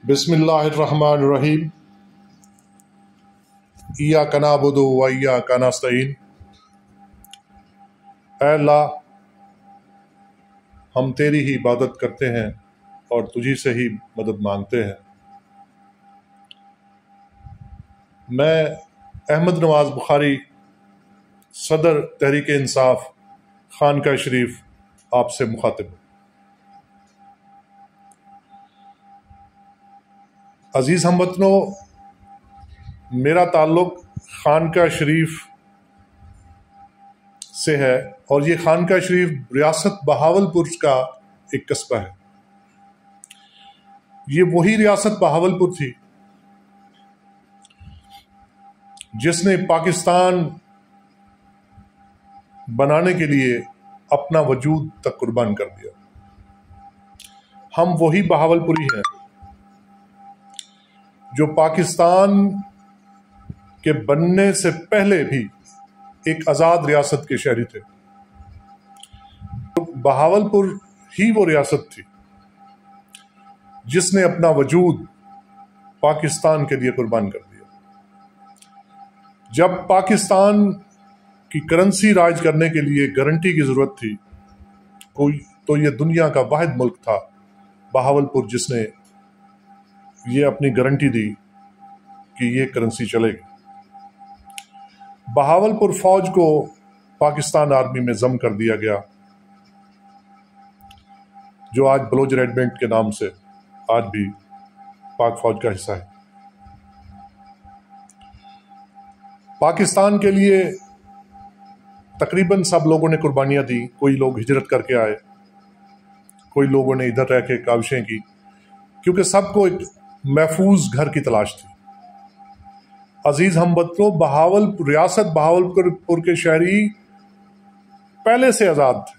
بسم اللہ الرحمن الرحیم ایاک نعبد و ایاک نستعین۔ اے اللہ، ہم تیری ہی عبادت کرتے ہیں اور تجھی سے ہی مدد مانگتے ہیں۔ میں احمد نواز بخاری، صدر تحریک انصاف، خانقاہ شریف، آپ سے مخاطب ہوں۔ عزیز ہم وطنو، میرا تعلق خانقاہ شریف سے ہے اور یہ خانقاہ شریف ریاست بہاولپور کا ایک قصبہ ہے۔ یہ وہی ریاست بہاولپور تھی جس نے پاکستان بنانے کے لیے اپنا وجود تک قربان کر دیا۔ ہم وہی بہاولپوری ہیں جو پاکستان کے بننے سے پہلے بھی ایک آزاد ریاست کے شہری تھے۔ بہاولپور ہی وہ ریاست تھی جس نے اپنا وجود پاکستان کے لیے قربان کر دیا۔ جب پاکستان کی کرنسی رائج کرنے کے لیے گارنٹی کی ضرورت تھی تو یہ دنیا کا واحد ملک تھا بہاولپور جس نے یہ اپنی گارنٹی دی کہ یہ کرنسی چلے گی۔ بہاولپور فوج کو پاکستان آرمی میں ضم کر دیا گیا، جو آج بلوچ ریجمنٹ کے نام سے آج بھی پاک فوج کا حصہ ہے۔ پاکستان کے لیے تقریباً سب لوگوں نے قربانیاں دی۔ کوئی لوگ ہجرت کر کے آئے، کوئی لوگوں نے ادھر رہ کے کاوشیں کی، کیونکہ سب کو ایک محفوظ گھر کی تلاش تھی۔ عزیز ہم وطنو، ریاست بہاولپور کے شہری پہلے سے آزاد تھے۔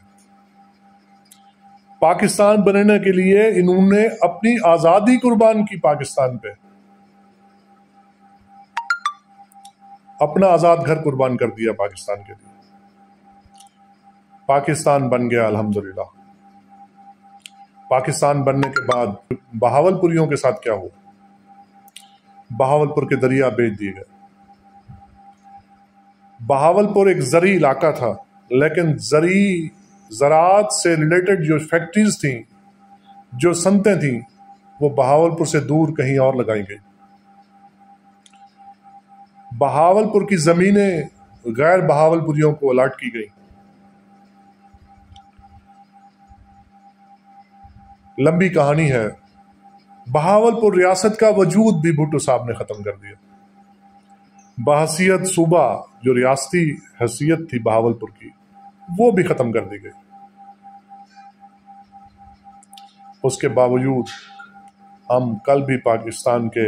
پاکستان بنانے کے لیے انہوں نے اپنی آزادی قربان کی، پاکستان پہ اپنا آزاد گھر قربان کر دیا پاکستان کے لیے۔ پاکستان بن گیا الحمدللہ۔ پاکستان بننے کے بعد بہاولپوریوں کے ساتھ کیا ہوا؟ بہاولپور کے دریا بیچ دیے گئے۔ بہاولپور ایک زرعی علاقہ تھا، لیکن زراعت سے ریلیٹڈ جو فیکٹریز تھیں، جو صنعتیں تھیں، وہ بہاولپور سے دور کہیں اور لگائی گئی۔ بہاولپور کی زمینیں غیر بہاولپوریوں کو الاٹ کی گئی۔ لمبی کہانی ہے۔ بہاولپور ریاست کا وجود بھی بھٹو صاحب نے ختم کر دیا۔ بحیثیت صوبہ جو ریاستی حیثیت تھی بہاولپور کی، وہ بھی ختم کر دی گئی۔ اس کے باوجود ہم کل بھی پاکستان کے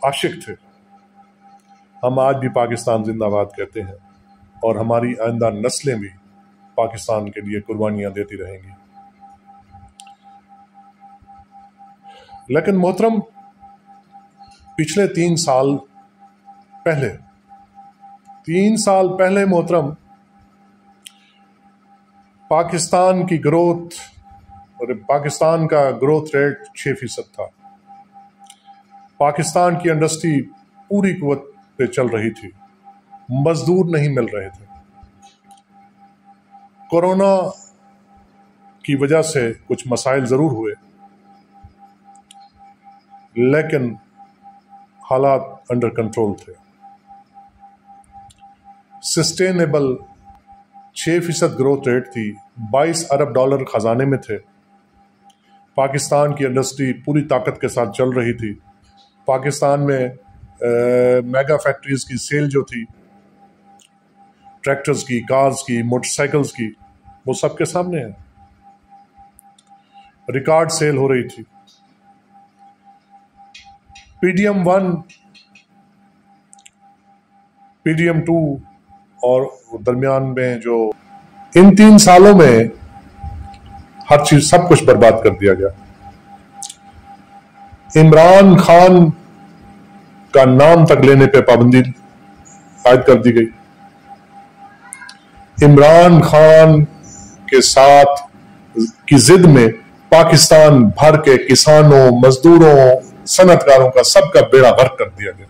عاشق تھے۔ ہم آج بھی پاکستان زندہ باد کہتے ہیں اور ہماری آئندہ نسلیں بھی پاکستان کے لیے قربانیاں دیتی رہیں گی۔ لیکن محترم، پچھلے 3 سال پہلے محترم، پاکستان کی پاکستان کا گروتھ ریٹ 6% تھا۔ پاکستان کی انڈسٹری پوری قوت پہ چل رہی تھی، مزدور نہیں مل رہے تھے۔ کورونا کی وجہ سے کچھ مسائل ضرور ہوئے، لیکن حالات انڈر کنٹرول تھے۔ سسٹینیبل 6% گروتھ ریٹ تھی، $22 ارب خزانے میں تھے۔ پاکستان کی انڈسٹری پوری طاقت کے ساتھ چل رہی تھی۔ پاکستان میں میگا فیکٹریز کی سیل جو تھی، ٹریکٹرز کی، کارز کی، موٹر سائیکلز کی، وہ سب کے سامنے ہے۔ ریکارڈ سیل ہو رہی تھی۔ PDM 1، PDM 2 اور درمیان میں جو ان 3 سالوں میں ہر چیز، سب کچھ برباد کر دیا گیا۔ عمران خان کا نام تک لینے پہ پابندی عائد کر دی گئی۔ عمران خان کے ساتھ کی ضد میں पाकिस्तान भर के किसानों, मजदूरों, सनतकारों का सबका बेड़ा गर्क कर दिया गया।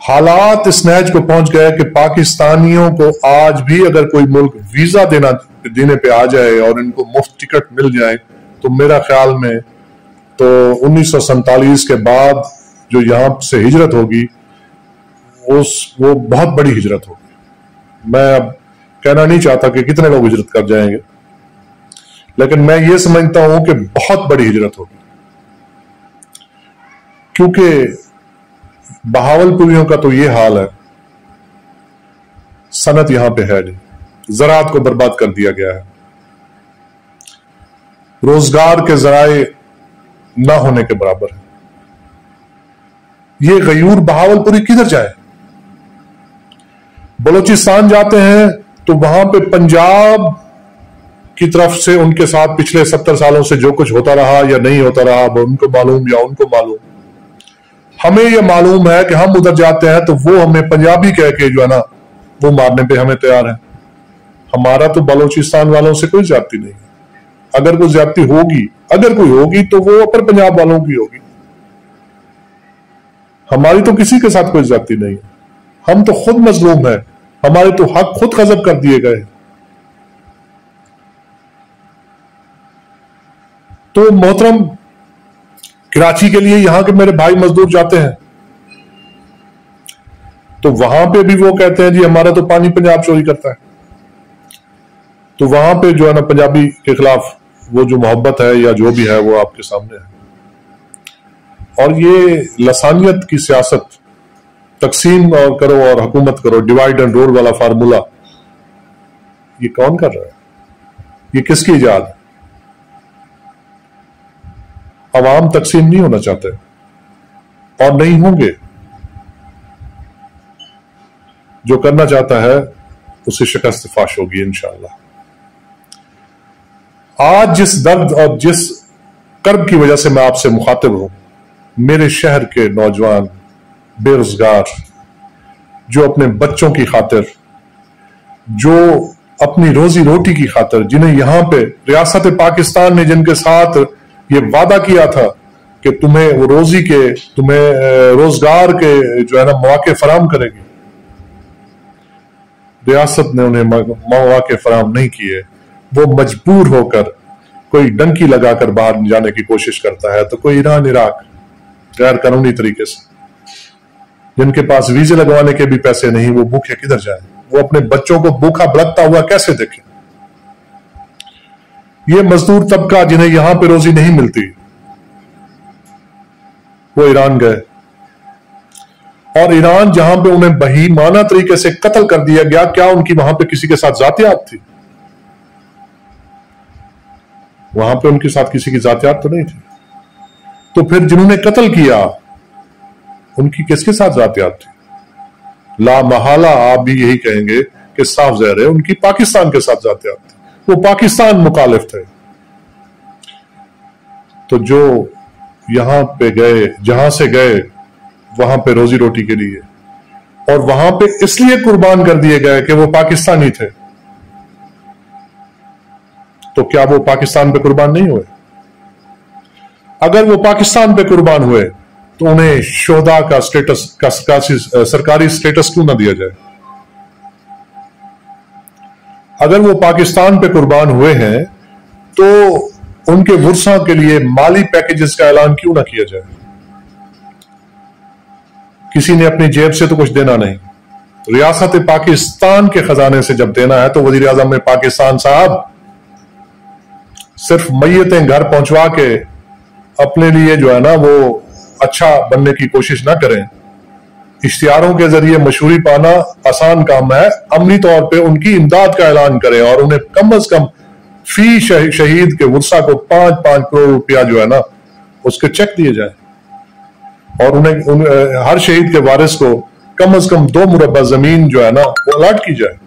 हालात इस नहज को पहुंच गए कि पाकिस्तानियों को आज भी अगर कोई मुल्क वीजा देने पे आ जाए और इनको मुफ्त टिकट मिल जाए, तो मेरा ख्याल में तो 1947 के बाद जो यहां से हिजरत होगी वो बहुत बड़ी हिजरत होगी। मैं अब कहना नहीं चाहता कि कितने लोग हिजरत कर जाएंगे, लेकिन मैं ये समझता हूं कि बहुत बड़ी हिजरत होगी, क्योंकि बहावलपुरियों का तो ये हाल है, सनत यहां पे है नहीं, ज़राअत को बर्बाद कर दिया गया है, रोजगार के जराए ना होने के बराबर है। ये गयूर बहावलपुरी किधर जाए? बलूचिस्तान जाते हैं तो वहां पे पंजाब की तरफ से उनके साथ पिछले 70 सालों से जो कुछ होता रहा या नहीं होता रहा, वो उनको मालूम या उनको मालूम। हमें यह मालूम है कि हम उधर जाते हैं तो वो हमें पंजाबी कह के जो है ना वो मारने पे हमें तैयार है। हमारा तो बलूचिस्तान वालों से कोई ज्यादती नहीं है। अगर कोई ज्यादती होगी, अगर कोई होगी तो वो अपर पंजाब वालों की होगी। हमारी तो किसी के साथ कोई ज्यादती नहीं है। हम तो खुद मजलूम है, हमारे तो हक खुद ग़ज़ब कर दिए गए। तो मोहतरम, कराची के लिए यहां के मेरे भाई मजदूर जाते हैं तो वहां पे भी वो कहते हैं जी हमारा तो पानी पंजाब चोरी करता है। तो वहां पे जो है ना पंजाबी के खिलाफ वो जो मोहब्बत है या जो भी है वो आपके सामने है। और ये लसानियत की सियासत, तकसीम और करो और हुकूमत करो, डिवाइड एंड रूल वाला फार्मूला, ये कौन कर रहा है? ये किसकी इजाद है? अवाम तकसीम नहीं होना चाहते और नहीं होंगे। जो करना चाहता है उसे शिकस्त फाश होगी इंशाअल्लाह। आज जिस दर्द और जिस कर्ब की वजह से मैं आपसे मुखातिब हूं, मेरे शहर के नौजवान बेरोजगार जो अपने बच्चों की खातिर, जो अपनी रोजी रोटी की खातिर, जिन्हें यहां पे रियासत पाकिस्तान ने जिनके साथ ये वादा किया था कि तुम्हें वो रोजी के, तुम्हें रोजगार के जो है ना मौके फराम करेगी, रियासत ने उन्हें मौके फराम नहीं किए। वो मजबूर होकर कोई डंकी लगाकर बाहर जाने की कोशिश करता है, तो कोई ईरान, इराक गैर कानूनी तरीके से, जिनके पास वीजे लगवाने के भी पैसे नहीं, वो भूखे किधर जाए? वो अपने बच्चों को भूखा भड़कता हुआ कैसे देखे? ये मजदूर तबका जिन्हें यहां पे रोजी नहीं मिलती, वो ईरान गए, और ईरान जहां पे उन्हें बहीमाना तरीके से कत्ल कर दिया गया, क्या उनकी वहां पे किसी के साथ जातियात थी? वहां पे उनके साथ किसी की जातियात तो नहीं थी। तो फिर जिन्होंने कत्ल किया उनकी किसके साथ जातियात थी? ला महाला आप भी यही कहेंगे कि साफ ज़ाहिर है उनकी पाकिस्तान के साथ जातियात थी, वो पाकिस्तान मुखालिफ थे। तो जो यहां पे गए, जहां से गए वहां पे रोजी रोटी के लिए, और वहां पे इसलिए कुर्बान कर दिए गए कि वो पाकिस्तानी थे, तो क्या वो पाकिस्तान पे कुर्बान नहीं हुए? अगर वो पाकिस्तान पे कुर्बान हुए तो उन्हें शोहदा का स्टेटस, का सरकारी स्टेटस क्यों ना दिया जाए? अगर वो पाकिस्तान पे कुर्बान हुए हैं तो उनके वुरसा के लिए माली पैकेजेस का ऐलान क्यों ना किया जाए? किसी ने अपनी जेब से तो कुछ देना नहीं, रियासत पाकिस्तान के खजाने से जब देना है तो वजीर आजम में पाकिस्तान साहब सिर्फ मैयतें घर पहुंचवा के अपने लिए जो है ना वो अच्छा बनने की कोशिश ना करें। इश्तिहारों के जरिए मशहूरी पाना आसान काम है, अमली तौर पे उनकी इमदाद का ऐलान करें और उन्हें कम अज कम फी शहीद के वुरसा को 5-5 करोड़ रुपया जो है ना उसके चेक दिए जाए, और उन्हें हर शहीद के वारिस को कम अज कम 2 मुरब्बा जमीन जो है ना वो अलॉट की जाए।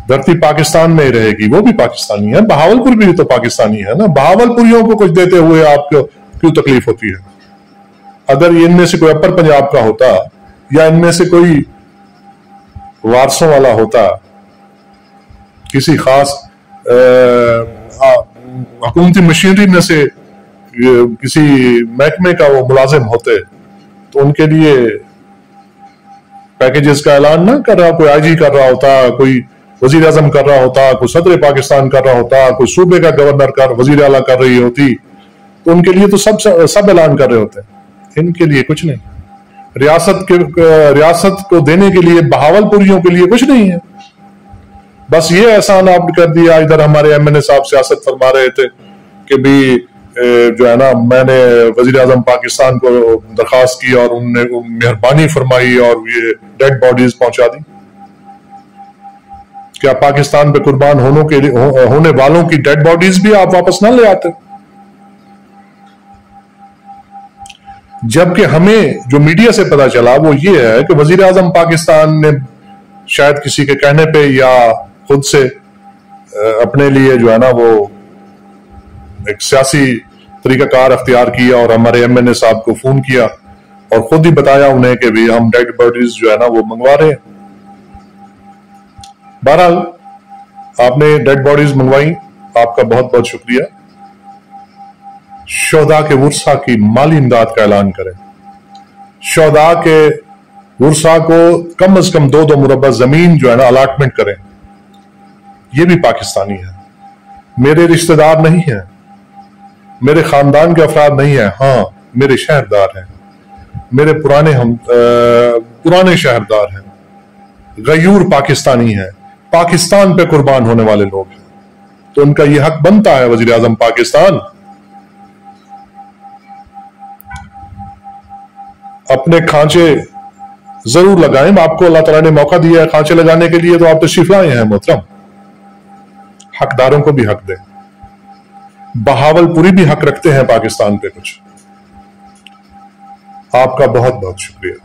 धरती पाकिस्तान में ही रहेगी, वो भी पाकिस्तानी है, बहावलपुर भी तो पाकिस्तानी है ना। बहावलपुरियों को कुछ देते हुए आपको क्यों तकलीफ होती है? अगर इनमें से कोई अपर पंजाब का होता या इनमें से कोई वारसों वाला होता, किसी खास हुकूमती मशीनरी में से किसी महकमे का वो मुलाजिम होते तो उनके लिए पैकेजेस का ऐलान ना कर रहा, कोई आईजी कर रहा होता, कोई वजीर आजम कर रहा होता, कोई सदर पाकिस्तान कर रहा होता, कोई सूबे का गवर्नर वजीर आला कर रही होती, तो उनके लिए तो सब ऐलान कर रहे होते। इनके लिए कुछ नहीं। रियासत को देने के लिए बहावलपुरियों के लिए कुछ नहीं है। बस ये एहसान आपने कर दिया। इधर हमारे एमएनए साहब सियासत फरमा रहे थे कि भी जो है ना, मैंने वजीर आजम पाकिस्तान को दरखास्त की और उनने मेहरबानी फरमाई और ये डेड बॉडीज पहुंचा दी। क्या पाकिस्तान पे कुर्बान होने वालों की डेड बॉडीज भी आप वापस ना ले आते? जबकि हमें जो मीडिया से पता चला वो ये है कि वजीर आजम पाकिस्तान ने शायद किसी के कहने पे या खुद से अपने लिए जो है ना वो एक सियासी तरीकाकार अख्तियार किया और हमारे एमएनए साहब को फोन किया और खुद ही बताया उन्हें कि भी हम डेड बॉडीज जो है ना वो मंगवा रहे हैं। बहरहाल आपने डेड बॉडीज मंगवाई, आपका बहुत बहुत शुक्रिया। शोहदा के वुरसा की माली इमदाद का ऐलान करें। शोहदा के वुरसा को कम से कम 2-2 मुरब्बा जमीन जो है ना अलाटमेंट करें। ये भी पाकिस्तानी है, मेरे रिश्तेदार नहीं है, मेरे खानदान के अफराद नहीं है, हाँ मेरे शहरदार हैं, मेरे पुराने शहरदार हैं, गयूर पाकिस्तानी हैं, पाकिस्तान पे कुर्बान होने वाले लोग हैं, तो उनका यह हक बनता है। वजीर आजम पाकिस्तान अपने खांचे जरूर लगाएं। आपको अल्लाह ताला ने मौका दिया है खांचे लगाने के लिए, तो आप तशरीफ लाए हैं मोहतरम। हकदारों को भी हक दें। बहावलपुरी भी हक रखते हैं पाकिस्तान पे कुछ। आपका बहुत बहुत शुक्रिया।